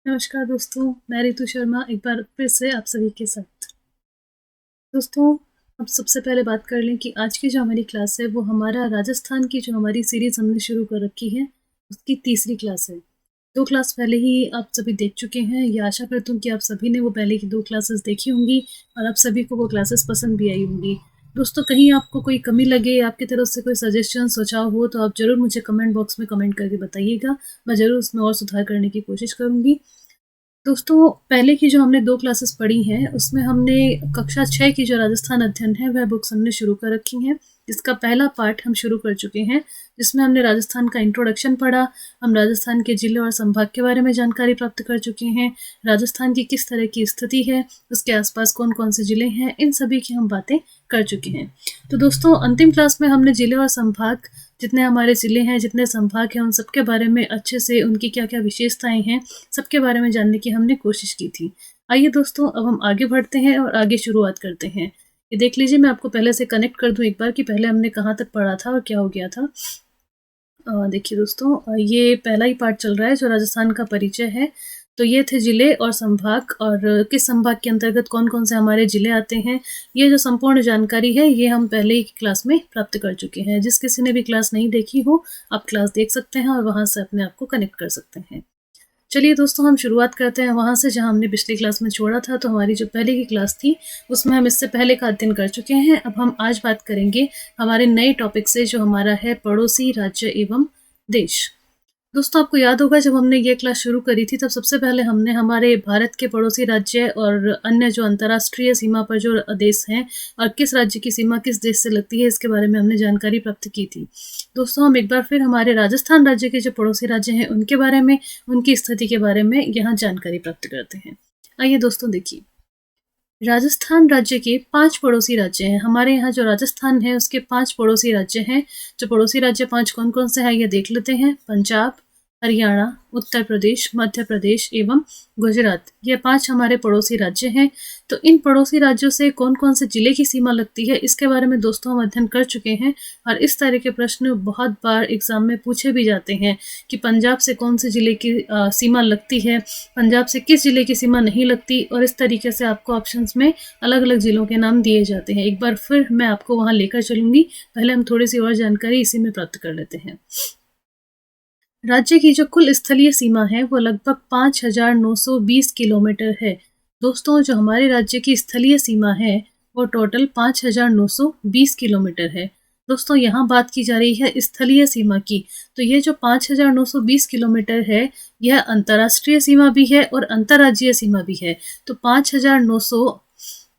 नमस्कार दोस्तों, मैं रितु शर्मा एक बार फिर से आप सभी के साथ। दोस्तों, अब सबसे पहले बात कर लें कि आज की जो हमारी क्लास है वो हमारा राजस्थान की जो हमारी सीरीज़ हमने शुरू कर रखी है, उसकी तीसरी क्लास है। 2 क्लास पहले ही आप सभी देख चुके हैं। ये आशा करती हूँ कि आप सभी ने वो पहले की 2 क्लासेस देखी होंगी और आप सभी को वो क्लासेस पसंद भी आई होंगी। दोस्तों, कहीं आपको कोई कमी लगे, आपकी तरफ से कोई सजेशन सुझाव हो तो आप ज़रूर मुझे कमेंट बॉक्स में कमेंट करके बताइएगा। मैं ज़रूर उसमें और सुधार करने की कोशिश करूँगी। दोस्तों, पहले की जो हमने 2 क्लासेस पढ़ी हैं, उसमें हमने कक्षा 6 की जो राजस्थान अध्ययन है, वह बुक्स हमने शुरू कर रखी हैं। इसका पहला पार्ट हम शुरू कर चुके हैं, जिसमें हमने राजस्थान का इंट्रोडक्शन पढ़ा। हम राजस्थान के ज़िले और संभाग के बारे में जानकारी प्राप्त कर चुके हैं। राजस्थान की किस तरह की स्थिति है, उसके आसपास कौन-कौन से ज़िले हैं, इन सभी की हम बातें कर चुके हैं। तो दोस्तों, अंतिम क्लास में हमने ज़िले और संभाग, जितने हमारे ज़िले हैं, जितने संभाग हैं, उन सब के बारे में अच्छे से उनकी क्या-क्या विशेषताएँ हैं, सबके बारे में जानने की हमने कोशिश की थी। आइए दोस्तों, अब हम आगे बढ़ते हैं और आगे शुरुआत करते हैं। ये देख लीजिए, मैं आपको पहले से कनेक्ट कर दूँ एक बार कि पहले हमने कहाँ तक पढ़ा था और क्या हो गया था। देखिए दोस्तों, ये पहला ही पार्ट चल रहा है जो राजस्थान का परिचय है। तो ये थे ज़िले और संभाग और किस संभाग के अंतर्गत कौन-कौन से हमारे ज़िले आते हैं। ये जो संपूर्ण जानकारी है, ये हम पहले ही क्लास में प्राप्त कर चुके हैं। जिस किसी ने भी क्लास नहीं देखी हो, आप क्लास देख सकते हैं और वहाँ से अपने आप को कनेक्ट कर सकते हैं। चलिए दोस्तों, हम शुरुआत करते हैं वहाँ से जहाँ हमने पिछली क्लास में छोड़ा था। तो हमारी जो पहले की क्लास थी, उसमें हम इससे पहले का अध्ययन कर चुके हैं। अब हम आज बात करेंगे हमारे नए टॉपिक से, जो हमारा है पड़ोसी राज्य एवं देश। दोस्तों, आपको याद होगा जब हमने ये क्लास शुरू करी थी, तब सबसे पहले हमने हमारे भारत के पड़ोसी राज्य और अन्य जो अंतर्राष्ट्रीय सीमा पर जो देश हैं और किस राज्य की सीमा किस देश से लगती है, इसके बारे में हमने जानकारी प्राप्त की थी। दोस्तों, हम एक बार फिर हमारे राजस्थान राज्य के जो पड़ोसी राज्य हैं, उनके बारे में, उनकी स्थिति के बारे में यहाँ जानकारी प्राप्त करते हैं। आइए दोस्तों, देखिए, राजस्थान राज्य के 5 पड़ोसी राज्य हैं। हमारे यहाँ जो राजस्थान है, उसके 5 पड़ोसी राज्य हैं। जो पड़ोसी राज्य 5 कौन-कौन से हैं, ये देख लेते हैं। पंजाब, हरियाणा, उत्तर प्रदेश, मध्य प्रदेश एवं गुजरात, ये 5 हमारे पड़ोसी राज्य हैं। तो इन पड़ोसी राज्यों से कौन-कौन से ज़िले की सीमा लगती है, इसके बारे में दोस्तों हम अध्ययन कर चुके हैं और इस तरह के प्रश्न बहुत बार एग्ज़ाम में पूछे भी जाते हैं कि पंजाब से कौन से ज़िले की सीमा लगती है, पंजाब से किस ज़िले की सीमा नहीं लगती, और इस तरीके से आपको ऑप्शंस में अलग-अलग ज़िलों के नाम दिए जाते हैं। एक बार फिर मैं आपको वहाँ लेकर चलूँगी। पहले हम थोड़ी-सी और जानकारी इसी में प्राप्त कर लेते हैं। राज्य की जो कुल स्थलीय सीमा है, वो लगभग 5,920 किलोमीटर है। दोस्तों, जो हमारे राज्य की स्थलीय सीमा है, वो टोटल 5,920 किलोमीटर है। दोस्तों, यहाँ बात की जा रही है स्थलीय सीमा की। तो ये जो 5,920 किलोमीटर है, यह अंतर्राष्ट्रीय सीमा भी है और अंतर्राज्यीय सीमा भी है। तो 5,900,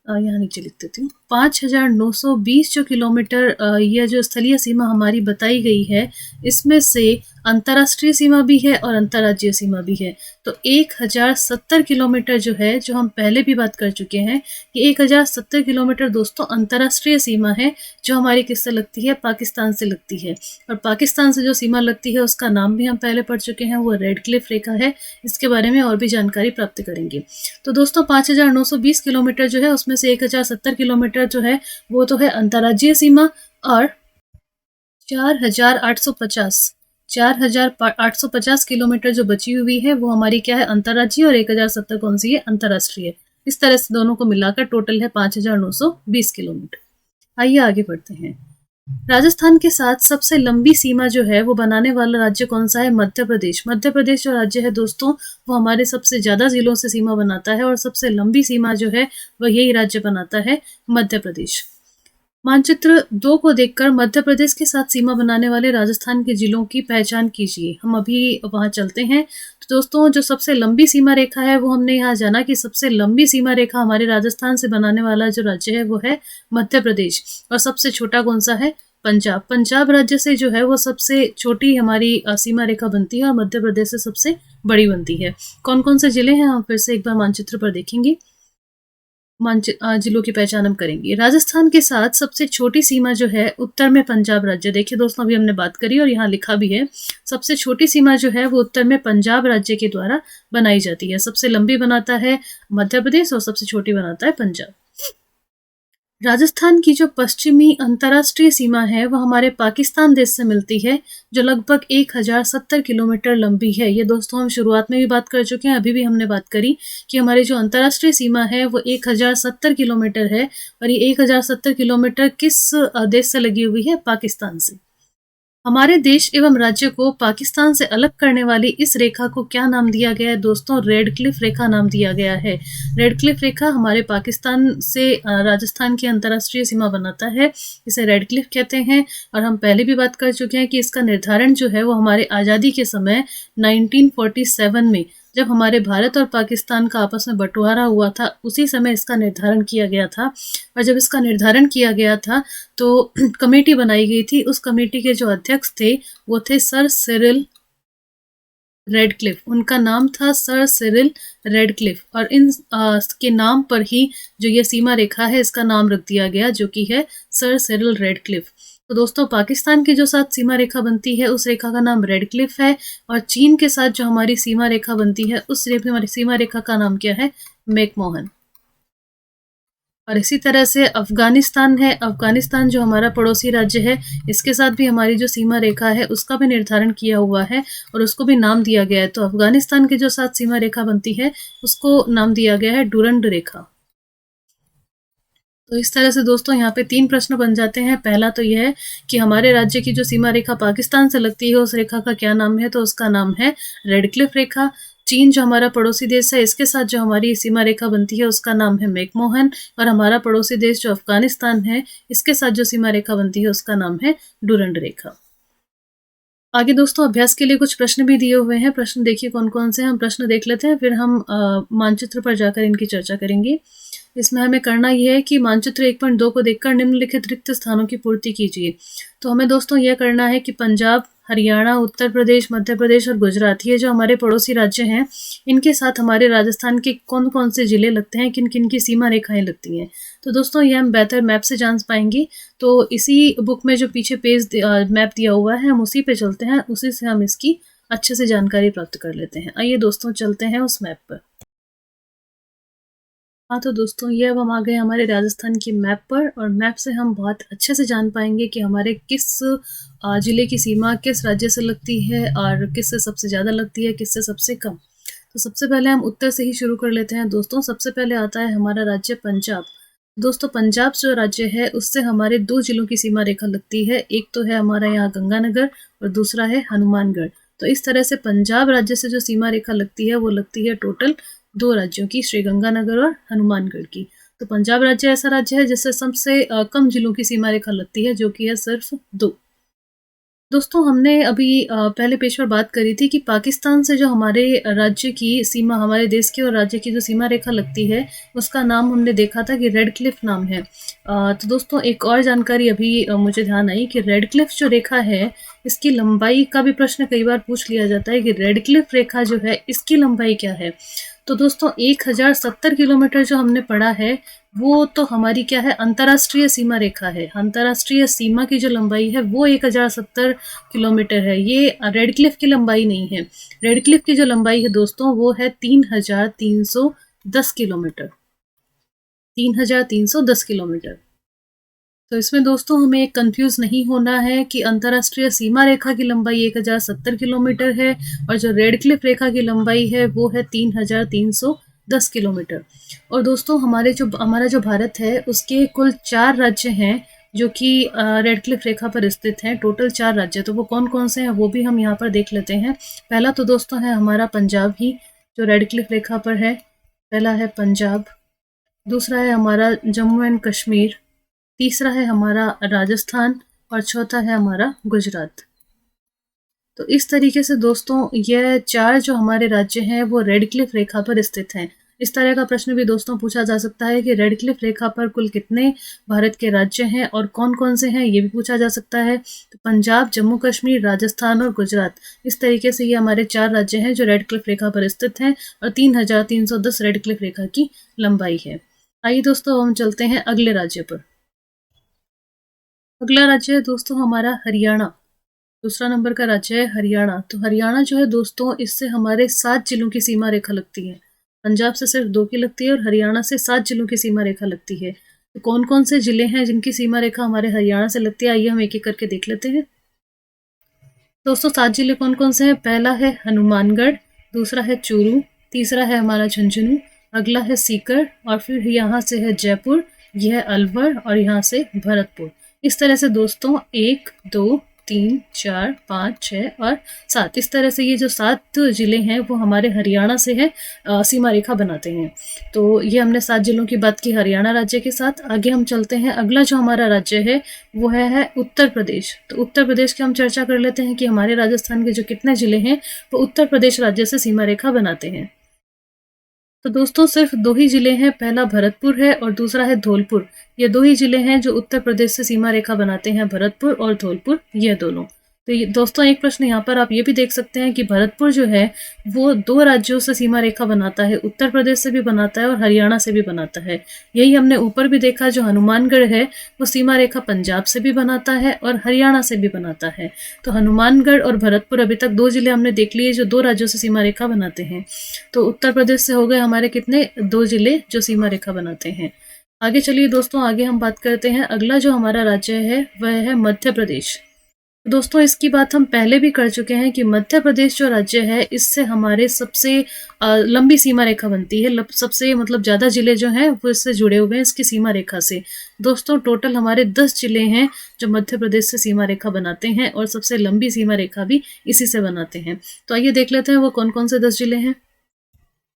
यहाँ नीचे लिख देती हूँ, 5,920 जो किलोमीटर यह जो स्थलीय सीमा हमारी बताई गई है, इसमें से अंतर्राष्ट्रीय सीमा भी है और अंतर्राज्यीय सीमा भी है। तो 1,070 किलोमीटर जो है, जो हम पहले भी बात कर चुके हैं, ये 1,070 किलोमीटर दोस्तों अंतर्राष्ट्रीय सीमा है, जो हमारी किससे लगती है, पाकिस्तान से लगती है। और पाकिस्तान से जो सीमा लगती है, उसका नाम भी हम पहले पढ़ चुके हैं, वो रेड क्लिफ रेखा है। इसके बारे में और भी जानकारी प्राप्त करेंगे। तो दोस्तों, 5,920 किलोमीटर जो है, उसमें से 1,070 किलोमीटर जो है, वो तो है अंतर्राज्यीय सीमा, और 4,850 किलोमीटर जो बची हुई है, वो हमारी क्या है, अंतर्राज्यीय, और 1,070 कौन सी है, अंतर्राष्ट्रीय। इस तरह से दोनों को मिलाकर टोटल है 5,920 किलोमीटर। आइए आगे बढ़ते हैं। राजस्थान के साथ सबसे लंबी सीमा जो है, वो बनाने वाला राज्य कौन सा है, मध्य प्रदेश। मध्य प्रदेश जो राज्य है दोस्तों, वो हमारे सबसे ज़्यादा ज़िलों से सीमा बनाता है और सबसे लंबी सीमा जो है, वह यही राज्य बनाता है, मध्य प्रदेश। मानचित्र 2 को देखकर मध्य प्रदेश के साथ सीमा बनाने वाले राजस्थान के जिलों की पहचान कीजिए। हम अभी वहां चलते हैं। तो दोस्तों, जो सबसे लंबी सीमा रेखा है, वो हमने यहाँ जाना कि सबसे लंबी सीमा रेखा हमारे राजस्थान से बनाने वाला जो राज्य है, वो है मध्य प्रदेश। और सबसे छोटा कौन सा है, पंजाब। पंजाब राज्य से जो है, वो सबसे छोटी हमारी सीमा रेखा बनती है और मध्य प्रदेश से सबसे बड़ी बनती है। कौन कौन से जिले हैं, हम फिर से एक बार मानचित्र पर देखेंगे। जिलों की पहचान हम करेंगे। राजस्थान के साथ सबसे छोटी सीमा जो है, उत्तर में पंजाब राज्य। देखिए दोस्तों, अभी हमने बात करी और यहाँ लिखा भी है, सबसे छोटी सीमा जो है, वो उत्तर में पंजाब राज्य के द्वारा बनाई जाती है। सबसे लंबी बनाता है मध्य प्रदेश और सबसे छोटी बनाता है पंजाब। राजस्थान की जो पश्चिमी अंतर्राष्ट्रीय सीमा है वह हमारे पाकिस्तान देश से मिलती है, जो लगभग 1070 किलोमीटर लंबी है। ये दोस्तों हम शुरुआत में भी बात कर चुके हैं, अभी भी हमने बात करी कि हमारी जो अंतर्राष्ट्रीय सीमा है वो 1070 किलोमीटर है, और ये 1070 किलोमीटर किस देश से लगी हुई है? पाकिस्तान से। हमारे देश एवं राज्य को पाकिस्तान से अलग करने वाली इस रेखा को क्या नाम दिया गया है दोस्तों? रेड क्लिफ रेखा नाम दिया गया है। रेड क्लिफ रेखा हमारे पाकिस्तान से राजस्थान की अंतर्राष्ट्रीय सीमा बनाता है, इसे रेड क्लिफ कहते हैं। और हम पहले भी बात कर चुके हैं कि इसका निर्धारण जो है वो हमारे आज़ादी के समय 1947 में, जब हमारे भारत और पाकिस्तान का आपस में बंटवारा हुआ था, उसी समय इसका निर्धारण किया गया था। और जब इसका निर्धारण किया गया था तो कमेटी बनाई गई थी। उस कमेटी के जो अध्यक्ष थे वो थे सर सिरिल रेडक्लिफ। उनका नाम था सर सिरिल रेडक्लिफ, और इन के नाम पर ही जो ये सीमा रेखा है इसका नाम रख दिया गया, जो कि है सर सिरिल रेडक्लिफ। तो दोस्तों पाकिस्तान की जो साथ सीमा रेखा बनती है उस रेखा का नाम रेडक्लिफ है, और चीन के साथ जो हमारी सीमा रेखा बनती है उस सीमा रेखा का नाम क्या है? मैकमोहन। और इसी तरह से अफगानिस्तान है। अफगानिस्तान जो हमारा पड़ोसी राज्य है, इसके साथ भी हमारी जो सीमा रेखा है उसका भी निर्धारण किया हुआ है और उसको भी नाम दिया गया है। तो अफगानिस्तान के जो साथ सीमा रेखा बनती है उसको नाम दिया गया है डुरंड रेखा। तो इस तरह से दोस्तों यहाँ पे 3 प्रश्न बन जाते हैं। पहला तो यह है कि हमारे राज्य की जो सीमा रेखा पाकिस्तान से लगती है उस रेखा का क्या नाम है? तो उसका नाम है रेडक्लिफ रेखा। चीन जो हमारा पड़ोसी देश है, इसके साथ जो हमारी सीमा रेखा बनती है उसका नाम है मैकमोहन। और हमारा पड़ोसी देश जो अफगानिस्तान है, इसके साथ जो सीमा रेखा बनती है उसका नाम है डुरंड रेखा। आगे दोस्तों अभ्यास के लिए कुछ प्रश्न भी दिए हुए हैं। प्रश्न देखिए कौन कौन से हैं। हम प्रश्न देख लेते हैं, फिर हम मानचित्र पर जाकर इनकी चर्चा करेंगे। इसमें हमें करना यह है कि मानचित्र 1.2 को देखकर निम्नलिखित रिक्त स्थानों की पूर्ति कीजिए। तो हमें दोस्तों यह करना है कि पंजाब, हरियाणा, उत्तर प्रदेश, मध्य प्रदेश और गुजरात, ये जो हमारे पड़ोसी राज्य हैं, इनके साथ हमारे राजस्थान के कौन कौन से ज़िले लगते हैं, किन किन की सीमा रेखाएं लगती हैं। तो दोस्तों ये हम बेहतर मैप से जान पाएंगे। तो इसी बुक में जो पीछे मैप दिया हुआ है, हम उसी पे चलते हैं, उसी से हम इसकी अच्छे से जानकारी प्राप्त कर लेते हैं। आइए दोस्तों चलते हैं उस मैप पर। हाँ तो दोस्तों ये अब हम आ गए हमारे राजस्थान की मैप पर, और मैप से हम बहुत अच्छे से जान पाएंगे कि हमारे किस ज़िले की सीमा किस राज्य से लगती है और किससे सबसे ज़्यादा लगती है, किससे सबसे कम। तो सबसे पहले हम उत्तर से ही शुरू कर लेते हैं दोस्तों। सबसे पहले आता है हमारा राज्य पंजाब। दोस्तों पंजाब जो राज्य है उससे हमारे 2 जिलों की सीमा रेखा लगती है। एक तो है हमारा यहाँ गंगानगर और दूसरा है हनुमानगढ़। तो इस तरह से पंजाब राज्य से जो सीमा रेखा लगती है वो लगती है टोटल 2 राज्यों की, श्री गंगानगर और हनुमानगढ़ की। तो पंजाब राज्य ऐसा राज्य है जिससे सबसे कम जिलों की सीमा रेखा लगती है, जो कि है सिर्फ 2। दोस्तों हमने अभी पहले पेज पर बात करी थी कि पाकिस्तान से जो हमारे राज्य की सीमा, हमारे देश की और राज्य की जो सीमा रेखा लगती है उसका नाम हमने देखा था कि रेड क्लिफ नाम है। तो दोस्तों एक और जानकारी अभी मुझे ध्यान आई कि रेड क्लिफ जो रेखा है इसकी लंबाई का भी प्रश्न कई बार पूछ लिया जाता है कि रेड क्लिफ रेखा जो है इसकी लंबाई क्या है। तो दोस्तों 1070 किलोमीटर जो हमने पढ़ा है वो तो हमारी क्या है? अंतर्राष्ट्रीय सीमा रेखा है। अंतर्राष्ट्रीय सीमा की जो लंबाई है वो 1070 किलोमीटर है, ये रेड क्लिफ की लंबाई नहीं है। रेड क्लिफ की जो लंबाई है दोस्तों वो है 3310 किलोमीटर। 3310 किलोमीटर। तो इसमें दोस्तों हमें एक कंफ्यूज नहीं होना है कि अंतर्राष्ट्रीय सीमा रेखा की लंबाई 1070 किलोमीटर है और जो रेड क्लिफ रेखा की लंबाई है वो है 3310 किलोमीटर। और दोस्तों हमारा जो भारत है उसके कुल 4 राज्य हैं जो कि रेड क्लिफ रेखा पर स्थित हैं। टोटल 4 राज्य, तो वो कौन कौन से हैं वो भी हम यहाँ पर देख लेते हैं। पहला तो दोस्तों है हमारा पंजाब ही, जो रेड क्लिफ रेखा पर है। पहला है पंजाब, दूसरा है हमारा जम्मू एंड कश्मीर, तीसरा है हमारा राजस्थान और चौथा है हमारा गुजरात। तो इस तरीके से दोस्तों यह 4 जो हमारे राज्य हैं वो रेड क्लिफ रेखा पर स्थित हैं। इस तरह का प्रश्न भी दोस्तों पूछा जा सकता है कि रेड क्लिफ रेखा पर कुल कितने भारत के राज्य हैं और कौन कौन से हैं, ये भी पूछा जा सकता है। तो पंजाब, जम्मू कश्मीर, राजस्थान और गुजरात, इस तरीके से ये हमारे 4 राज्य हैं जो रेड क्लिफ रेखा पर स्थित हैं और 3310 रेड क्लिफ रेखा की लंबाई है। आइए दोस्तों हम चलते हैं अगले राज्य पर। अगला राज्य है दोस्तों हमारा हरियाणा। दूसरा नंबर का राज्य है हरियाणा। तो हरियाणा जो है दोस्तों इससे हमारे 7 जिलों की सीमा रेखा लगती है। पंजाब से सिर्फ 2 की लगती है और हरियाणा से 7 जिलों की सीमा रेखा लगती है। तो कौन कौन से जिले हैं जिनकी सीमा रेखा हमारे हरियाणा से लगती है, आइए हम एक एक करके देख लेते हैं। दोस्तों 7 जिले कौन कौन से हैं? पहला है हनुमानगढ़, दूसरा है चूरू, तीसरा है हमारा झुंझुनू, अगला है सीकर और फिर यहाँ से है जयपुर, यह है अलवर और यहाँ से भरतपुर। इस तरह से दोस्तों 1, 2, 3, 4, 5, 6 और 7, इस तरह से ये जो 7 जिले हैं वो हमारे हरियाणा से है सीमा रेखा बनाते हैं। तो ये हमने 7 जिलों की बात की हरियाणा राज्य के साथ। आगे हम चलते हैं, अगला जो हमारा राज्य है वो है उत्तर प्रदेश। तो उत्तर प्रदेश की हम चर्चा कर लेते हैं कि हमारे राजस्थान के जो कितने जिले हैं वो उत्तर प्रदेश राज्य से सीमा रेखा बनाते हैं। तो दोस्तों सिर्फ 2 ही जिले हैं, पहला भरतपुर है और दूसरा है धौलपुर। ये 2 ही जिले हैं जो उत्तर प्रदेश से सीमा रेखा बनाते हैं, भरतपुर और धौलपुर, ये दोनों। तो ये दोस्तों एक प्रश्न यहाँ पर आप ये भी देख सकते हैं कि भरतपुर जो है वो 2 राज्यों से सीमा रेखा बनाता है, उत्तर प्रदेश से भी बनाता है और हरियाणा से भी बनाता है। यही हमने ऊपर भी देखा, जो हनुमानगढ़ है वो सीमा रेखा पंजाब से भी बनाता है और हरियाणा से भी बनाता है। तो हनुमानगढ़ और भरतपुर अभी तक 2 जिले हमने देख लिए जो 2 राज्यों से सीमा रेखा बनाते हैं। तो उत्तर प्रदेश से हो गए हमारे कितने, 2 जिले जो सीमा रेखा बनाते हैं। आगे चलिए दोस्तों, आगे हम बात करते हैं, अगला जो हमारा राज्य है वह है मध्य प्रदेश। दोस्तों इसकी बात हम पहले भी कर चुके हैं कि मध्य प्रदेश जो राज्य है इससे हमारे सबसे लंबी सीमा रेखा बनती है, सबसे मतलब ज़्यादा जिले जो हैं वो इससे जुड़े हुए हैं इसकी सीमा रेखा से। दोस्तों टोटल हमारे 10 जिले हैं जो मध्य प्रदेश से सीमा रेखा बनाते हैं और सबसे लंबी सीमा रेखा भी इसी से बनाते हैं। तो आइए देख लेते हैं वो कौन कौन से 10 जिले हैं।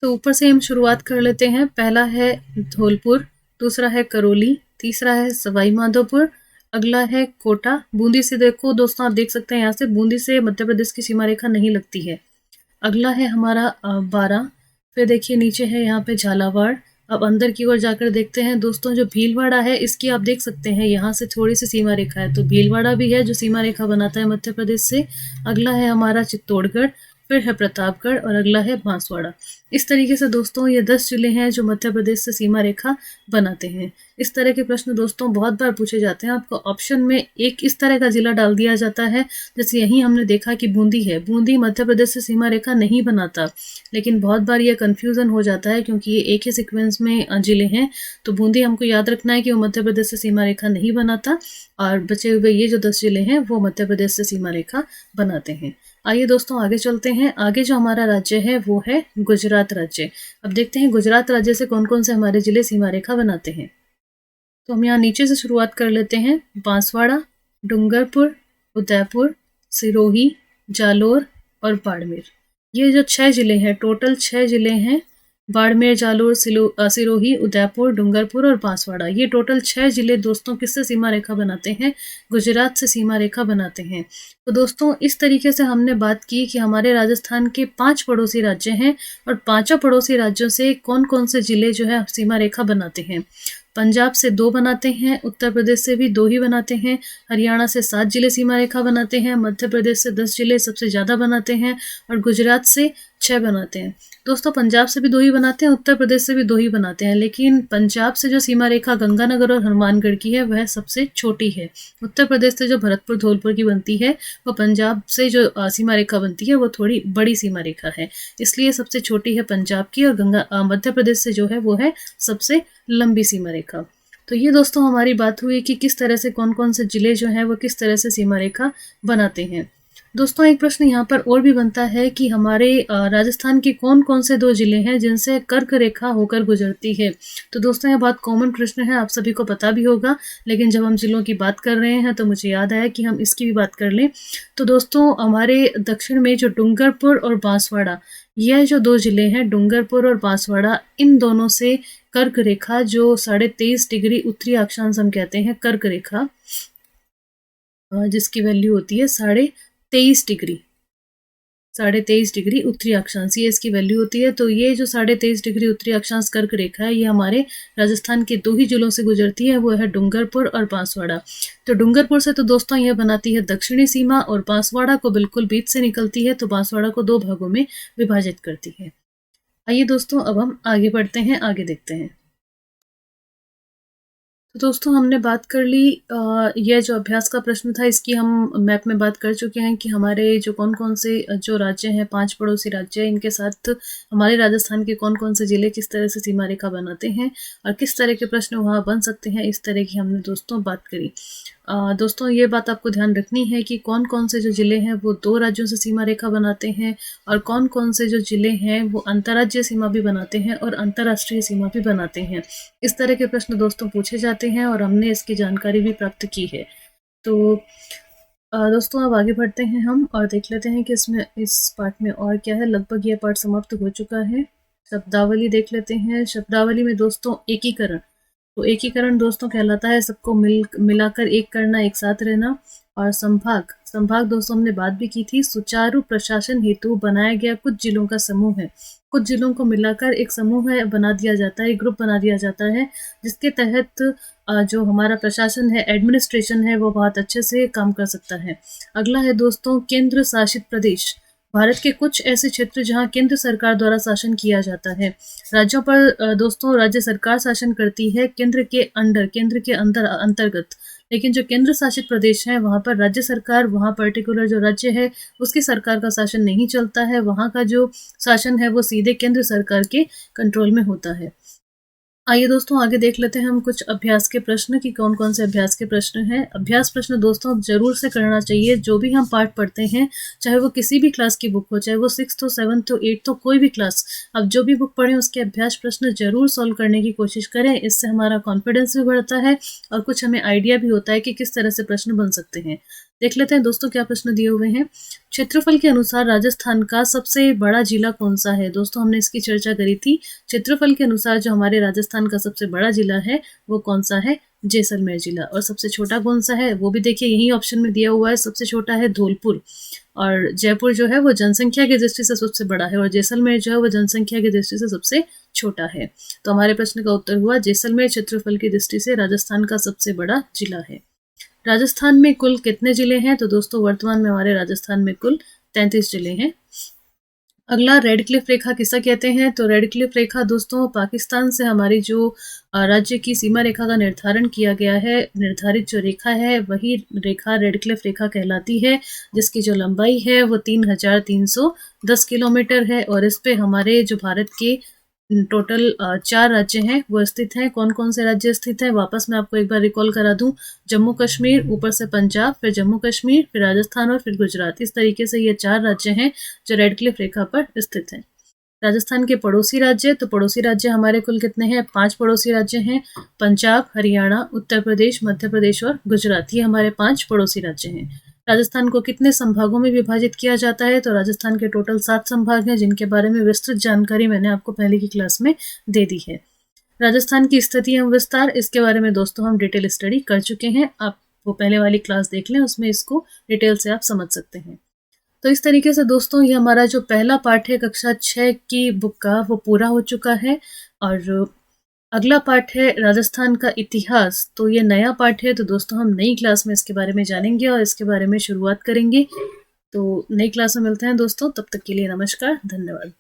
तो ऊपर से हम शुरुआत कर लेते हैं, पहला है धौलपुर, दूसरा है करौली, तीसरा है सवाई माधोपुर, अगला है कोटा। बूंदी से देखो दोस्तों, आप देख सकते हैं यहाँ से बूंदी से मध्य प्रदेश की सीमा रेखा नहीं लगती है। अगला है हमारा बारा, फिर देखिए नीचे है यहाँ पे झालावाड़। अब अंदर की ओर जाकर देखते हैं दोस्तों, जो भीलवाड़ा है इसकी आप देख सकते हैं यहाँ से थोड़ी सी सीमा रेखा है, तो भीलवाड़ा भी है जो सीमा रेखा बनाता है मध्य प्रदेश से। अगला है हमारा चित्तौड़गढ़, फिर है प्रतापगढ़ और अगला है बांसवाड़ा। इस तरीके से दोस्तों ये 10 जिले हैं जो मध्य प्रदेश से सीमा रेखा बनाते हैं। इस तरह के प्रश्न दोस्तों बहुत बार पूछे जाते हैं, आपको ऑप्शन में एक इस तरह का जिला डाल दिया जाता है, जैसे यहीं हमने देखा कि बूंदी है, बूंदी मध्य प्रदेश से सीमा रेखा नहीं बनाता, लेकिन बहुत बार ये कन्फ्यूज़न हो जाता है क्योंकि ये एक ही सीक्वेंस में जिले हैं। तो बूंदी हमको याद रखना है कि वो मध्य प्रदेश से सीमा रेखा नहीं बनाता और बचे हुए ये जो 10 जिले हैं वो मध्य प्रदेश से सीमा रेखा बनाते हैं। आइए दोस्तों आगे चलते हैं, आगे जो हमारा राज्य है वो है गुजरात राज्य। अब देखते हैं गुजरात राज्य से कौन कौन से हमारे जिले सीमा रेखा बनाते हैं। तो हम यहाँ नीचे से शुरुआत कर लेते हैं, बांसवाड़ा, डूंगरपुर, उदयपुर, सिरोही, जालोर और बाड़मेर। ये जो 6 जिले हैं, टोटल 6 जिले हैं, बाड़मेर, जालोर, सिरोही, उदयपुर, डूंगरपुर और बांसवाड़ा। ये टोटल 6 जिले दोस्तों किससे सीमा रेखा बनाते हैं, गुजरात से सीमा रेखा बनाते हैं। तो दोस्तों इस तरीके से हमने बात की कि हमारे राजस्थान के 5 पड़ोसी राज्य हैं और 5 पड़ोसी राज्यों से कौन कौन से जिले जो है सीमा रेखा बनाते हैं। पंजाब से 2 बनाते हैं, उत्तर प्रदेश से भी 2 ही बनाते हैं, हरियाणा से 7 जिले सीमा रेखा बनाते हैं, मध्य प्रदेश से 10 जिले सबसे ज़्यादा बनाते हैं और गुजरात से 6 बनाते हैं। दोस्तों पंजाब से भी 2 ही बनाते हैं, उत्तर प्रदेश से भी 2 ही बनाते हैं, लेकिन पंजाब से जो सीमा रेखा गंगानगर और हनुमानगढ़ की है वह सबसे छोटी है। उत्तर प्रदेश से जो भरतपुर धौलपुर की बनती है, वो पंजाब से जो सीमा रेखा बनती है वो थोड़ी बड़ी सीमा रेखा है, इसलिए सबसे छोटी है पंजाब की और मध्य प्रदेश से जो है वो है सबसे लंबी सीमा रेखा। तो ये दोस्तों हमारी बात हुई कि किस तरह से कौन कौन से जिले जो हैं वो किस तरह से सीमा रेखा बनाते हैं। दोस्तों एक प्रश्न यहाँ पर और भी बनता है कि हमारे राजस्थान के कौन कौन से 2 जिले हैं जिनसे कर्क रेखा होकर गुजरती है। तो दोस्तों यह बहुत कॉमन प्रश्न है, आप सभी को पता भी होगा, लेकिन जब हम जिलों की बात कर रहे हैं तो मुझे याद आया कि हम इसकी भी बात कर लें। तो दोस्तों हमारे दक्षिण में जो डूंगरपुर और बांसवाड़ा, यह जो 2 जिले हैं डूंगरपुर और बांसवाड़ा, इन दोनों से कर्क रेखा जो 23.5 डिग्री उत्तरी अक्षांश हम कहते हैं कर्क रेखा, जिसकी वैल्यू होती है 23.5 डिग्री, 23.5 डिग्री उत्तरी अक्षांश, ये इसकी वैल्यू होती है। तो ये जो 23.5 डिग्री उत्तरी अक्षांश कर्क रेखा है ये हमारे राजस्थान के 2 ही जिलों से गुजरती है, वो है डूंगरपुर और बांसवाड़ा। तो डूंगरपुर से तो दोस्तों यह बनाती है दक्षिणी सीमा और बांसवाड़ा को बिल्कुल बीच से निकलती है, तो बांसवाड़ा को 2 भागों में विभाजित करती है। आइए दोस्तों अब हम आगे बढ़ते हैं, आगे देखते हैं। तो दोस्तों हमने बात कर ली यह जो अभ्यास का प्रश्न था इसकी हम मैप में बात कर चुके हैं कि हमारे जो कौन-कौन से जो राज्य हैं 5 पड़ोसी राज्य हैं इनके साथ हमारे राजस्थान के कौन-कौन से ज़िले किस तरह से सीमा रेखा बनाते हैं और किस तरह के प्रश्न वहाँ बन सकते हैं, इस तरह की हमने दोस्तों बात करी। दोस्तों ये बात आपको ध्यान रखनी है कि कौन-कौन से जो ज़िले हैं वो 2 राज्यों से सीमा रेखा बनाते हैं और कौन-कौन से जो ज़िले हैं वो अंतर्राज्यीय सीमा भी बनाते हैं और अंतर्राष्ट्रीय सीमा भी बनाते हैं। इस तरह के प्रश्न दोस्तों पूछे जाते हैं और हमने इसकी जानकारी भी प्राप्त की है। तो दोस्तों अब आगे बढ़ते हैं हम और देख लेते हैं कि इसमें इस पार्ट में और क्या है। लगभग ये पार्ट समाप्त हो चुका है। शब्दावली देख लेते हैं। शब्दावली में दोस्तों एकीकरण, तो एकीकरण दोस्तों कहलाता है सबको मिलाकर एक करना, एक साथ रहना। और संभाग, संभाग दोस्तों हमने बात भी की थी, सुचारू प्रशासन हेतु बनाया गया कुछ जिलों का समूह है। कुछ जिलों को मिलाकर एक समूह है बना दिया जाता है, एक ग्रुप बना दिया जाता है जिसके तहत जो हमारा प्रशासन है, एडमिनिस्ट्रेशन है, वो बहुत अच्छे से काम कर सकता है। अगला है दोस्तों केंद्र शासित प्रदेश। भारत के कुछ ऐसे क्षेत्र जहां केंद्र सरकार द्वारा शासन किया जाता है। राज्यों पर दोस्तों राज्य सरकार शासन करती है केंद्र के अंडर, केंद्र के अंदर अंतर्गत। लेकिन जो केंद्र शासित प्रदेश है वहाँ पर राज्य सरकार, वहाँ पर्टिकुलर जो राज्य है उसकी सरकार का शासन नहीं चलता है। वहाँ का जो शासन है वो सीधे केंद्र सरकार के कंट्रोल में होता है। आइए दोस्तों आगे देख लेते हैं हम कुछ अभ्यास के प्रश्न कि कौन कौन से अभ्यास के प्रश्न हैं। अभ्यास प्रश्न दोस्तों जरूर से करना चाहिए। जो भी हम पाठ पढ़ते हैं, चाहे वो किसी भी क्लास की बुक हो, चाहे वो 6th हो, 7th हो, 8th हो, कोई भी क्लास, अब जो भी बुक पढ़ें उसके अभ्यास प्रश्न जरूर सॉल्व करने की कोशिश करें। इससे हमारा कॉन्फिडेंस भी बढ़ता है और कुछ हमें आइडिया भी होता है कि किस तरह से प्रश्न बन सकते हैं। देख लेते हैं दोस्तों क्या प्रश्न दिए हुए हैं। क्षेत्रफल के अनुसार राजस्थान का सबसे बड़ा जिला कौन सा है? दोस्तों हमने इसकी चर्चा करी थी। क्षेत्रफल के अनुसार जो हमारे राजस्थान का सबसे बड़ा जिला है वो कौन सा है? जैसलमेर जिला। और सबसे छोटा कौन सा है? वो भी देखिए यही ऑप्शन में दिया हुआ है। सबसे छोटा है धौलपुर। और जयपुर जो है वो जनसंख्या की दृष्टि से सबसे बड़ा है और जैसलमेर जो है वो जनसंख्या की दृष्टि से सबसे छोटा है। तो हमारे प्रश्न का उत्तर हुआ जैसलमेर क्षेत्रफल की दृष्टि से राजस्थान का सबसे बड़ा जिला है। राजस्थान में कुल कितने जिले हैं? तो दोस्तों वर्तमान में हमारे राजस्थान में कुल 33 जिले हैं। अगला रेड क्लिफ रेखा किसे कहते हैं? तो रेड क्लिफ रेखा दोस्तों पाकिस्तान से हमारी जो राज्य की सीमा रेखा का निर्धारण किया गया है, निर्धारित जो रेखा है वही रेखा रेड क्लिफ रेखा कहलाती है, जिसकी जो लंबाई है वो 3310 किलोमीटर है। और इस पे हमारे जो भारत के टोटल 4 राज्य हैं वो स्थित हैं। कौन कौन से राज्य स्थित हैं वापस मैं आपको एक बार रिकॉल करा दूं। जम्मू कश्मीर, ऊपर से पंजाब, फिर जम्मू कश्मीर, फिर राजस्थान और फिर गुजरात। इस तरीके से ये 4 राज्य हैं जो रेड क्लिफ रेखा पर स्थित हैं। राजस्थान के पड़ोसी राज्य, तो पड़ोसी राज्य हमारे कुल कितने हैं? 5 पड़ोसी राज्य हैं। पंजाब, हरियाणा, उत्तर प्रदेश, मध्य प्रदेश और गुजरात, ये हमारे 5 पड़ोसी राज्य हैं। राजस्थान को कितने संभागों में विभाजित किया जाता है? तो राजस्थान के टोटल 7 संभाग हैं जिनके बारे में विस्तृत जानकारी मैंने आपको पहले की क्लास में दे दी है। राजस्थान की स्थिति एवं विस्तार, इसके बारे में दोस्तों हम डिटेल स्टडी कर चुके हैं। आप वो पहले वाली क्लास देख लें, उसमें इसको डिटेल से आप समझ सकते हैं। तो इस तरीके से दोस्तों ये हमारा जो पहला पाठ है कक्षा 6 की बुक का वो पूरा हो चुका है। और अगला पाठ है राजस्थान का इतिहास। तो ये नया पाठ है, तो दोस्तों हम नई क्लास में इसके बारे में जानेंगे और इसके बारे में शुरुआत करेंगे। तो नई क्लास में मिलते हैं दोस्तों, तब तक के लिए नमस्कार, धन्यवाद।